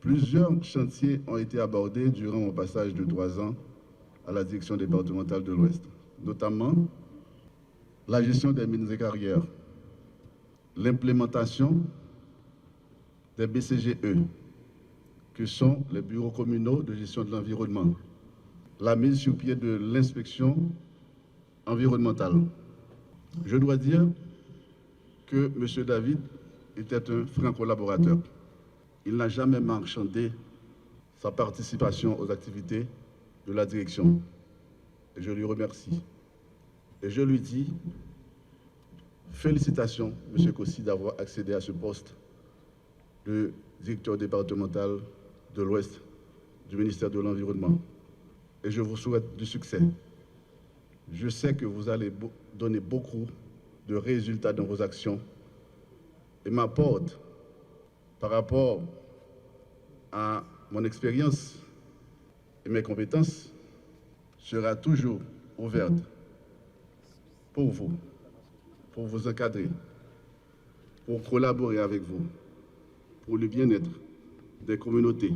Plusieurs chantiers ont été abordés durant mon passage de 3 ans à la direction départementale de l'Ouest, notamment la gestion des mines et carrières, l'implémentation des BCGE, que sont les bureaux communaux de gestion de l'environnement, la mise sur pied de l'inspection environnementale. Je dois dire que M. David était un franc collaborateur. Il n'a jamais marchandé sa participation aux activités de la direction. Et je lui remercie. Et je lui dis, félicitations, M. Kossi, d'avoir accédé à ce poste de directeur départemental de l'Ouest du ministère de l'Environnement. Et je vous souhaite du succès. Je sais que vous allez donner beaucoup de résultats dans vos actions. Et ma porte, par rapport à mon expérience et mes compétences, sera toujours ouverte pour vous encadrer, pour collaborer avec vous, pour le bien-être des communautés,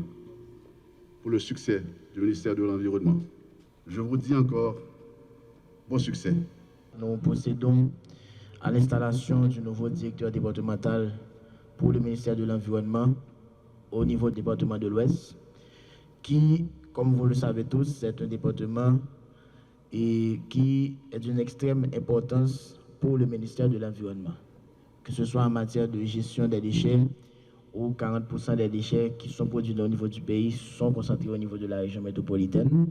pour le succès du ministère de l'Environnement. Je vous dis encore bon succès. Nous procédons à l'installation du nouveau directeur départemental pour le ministère de l'Environnement au niveau du département de l'Ouest, qui, comme vous le savez tous, est un département qui est d'une extrême importance pour le ministère de l'Environnement, que ce soit en matière de gestion des déchets, où 40% des déchets qui sont produits au niveau du pays sont concentrés au niveau de la région métropolitaine,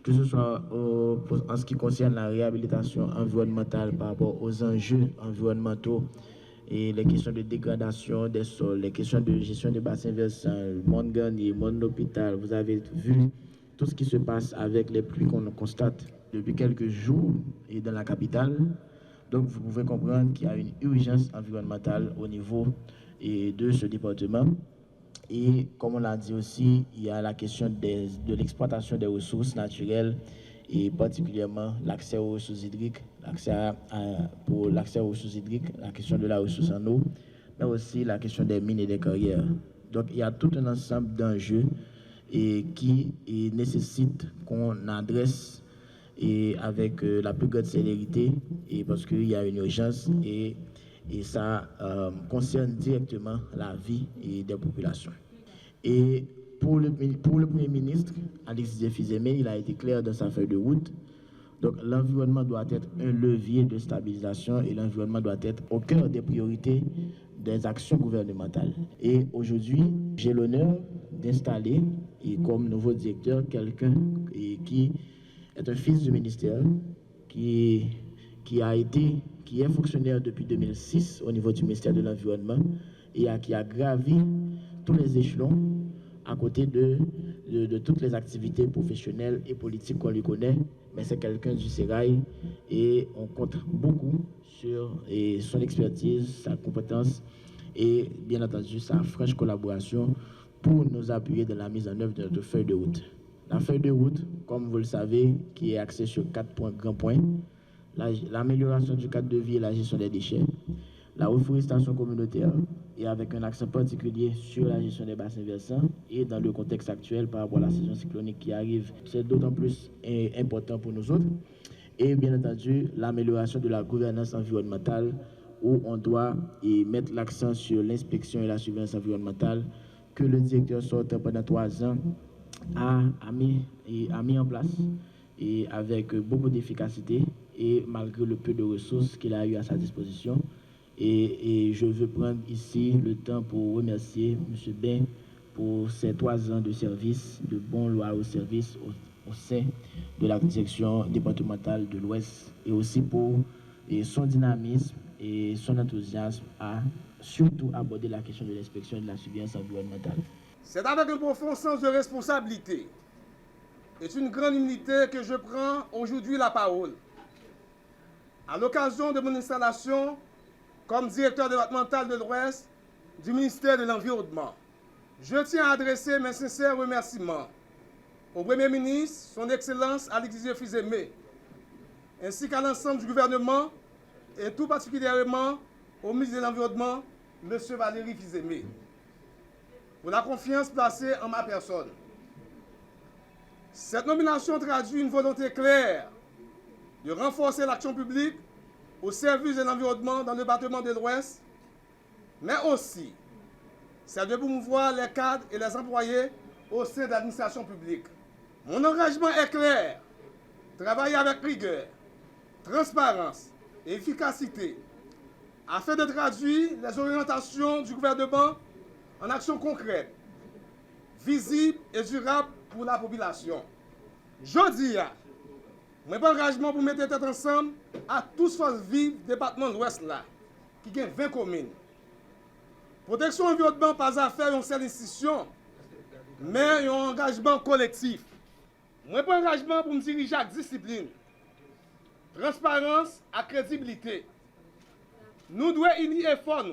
que ce soit en ce qui concerne la réhabilitation environnementale par rapport aux enjeux environnementaux et les questions de dégradation des sols, les questions de gestion des bassins versants, monde garni, monde hôpital. Vous avez vu tout ce qui se passe avec les pluies qu'on constate depuis quelques jours et dans la capitale. Donc vous pouvez comprendre qu'il y a une urgence environnementale au niveau de ce département. Et comme on l'a dit aussi, il y a la question de l'exploitation des ressources naturelles et particulièrement l'accès aux ressources hydriques, pour l'accès aux ressources hydriques, la question de la ressource en eau, mais aussi la question des mines et des carrières. Donc il y a tout un ensemble d'enjeux qui nécessitent qu'on adresse avec la plus grande célérité parce qu'il y a une urgence et ça concerne directement la vie des populations. Et pour le Premier ministre, Alexis Desphies-Aimé, il a été clair dans sa feuille de route. Donc l'environnement doit être un levier de stabilisation et l'environnement doit être au cœur des priorités des actions gouvernementales. Et aujourd'hui, j'ai l'honneur d'installer comme nouveau directeur quelqu'un qui est un fils du ministère, qui est fonctionnaire depuis 2006 au niveau du ministère de l'Environnement et qui a gravi tous les échelons à côté de toutes les activités professionnelles et politiques qu'on lui connaît. Mais c'est quelqu'un du sérail et on compte beaucoup sur son expertise, sa compétence et bien entendu sa franche collaboration pour nous appuyer dans la mise en œuvre de notre feuille de route. La feuille de route, comme vous le savez, qui est axée sur 4 grands points. L'amélioration du cadre de vie et la gestion des déchets, la reforestation communautaire et avec un accent particulier sur la gestion des bassins versants et dans le contexte actuel par rapport à la saison cyclonique qui arrive, c'est d'autant plus important pour nous autres. Et bien entendu, l'amélioration de la gouvernance environnementale où on doit mettre l'accent sur l'inspection et la surveillance environnementale que le directeur sortant pendant 3 ans a mis en place et avec beaucoup d'efficacité et malgré le peu de ressources qu'il a eu à sa disposition. Et je veux prendre ici le temps pour remercier M. Ben pour ses 3 ans de service, de bons loyaux services au sein de la direction départementale de l'Ouest et aussi pour son dynamisme et son enthousiasme à surtout aborder la question de l'inspection et de la surveillance environnementale. C'est avec un profond sens de responsabilité et une grande humilité que je prends aujourd'hui la parole. À l'occasion de mon installation comme directeur départemental de l'Ouest du ministère de l'Environnement, je tiens à adresser mes sincères remerciements au Premier ministre, son Excellence Alexis Desphies-Aimé, ainsi qu'à l'ensemble du gouvernement et tout particulièrement au ministre de l'Environnement, M. Valéry Fiz-Aimé. pour la confiance placée en ma personne. Cette nomination traduit une volonté claire de renforcer l'action publique au service de l'environnement dans le département de l'Ouest, mais aussi celle de promouvoir les cadres et les employés au sein de l'administration publique. Mon engagement est clair, travailler avec rigueur, transparence et efficacité afin de traduire les orientations du gouvernement en actions concrètes, visibles et durables pour la population. Je dis, je prends engagement pour mettre tête ensemble à tous forces vives du département de l'Ouest là, qui a 20 communes. Protection environnement pas affaire d'une seule institution, mais un engagement collectif. Je prends engagement pour me diriger avec discipline, transparence et crédibilité. Nous devons unir efforts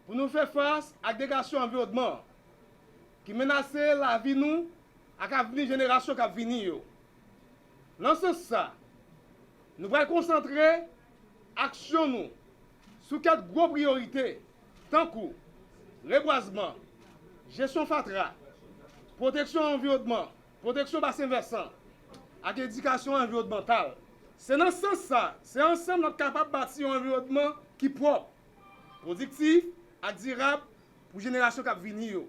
pour nous faire face à la dégradation environnement qui menace la vie nous et la génération qui va venir. Dans ce sens, nous allons concentrer l'action sur 4 grosses priorités, tant que reboisement, gestion fatra, protection environnement, protection bassin versant et éducation environnementale. C'est dans ce sens, c'est ensemble nous sommes capables de bâtir un environnement qui est propre, productif et durable pour la génération qui va venir.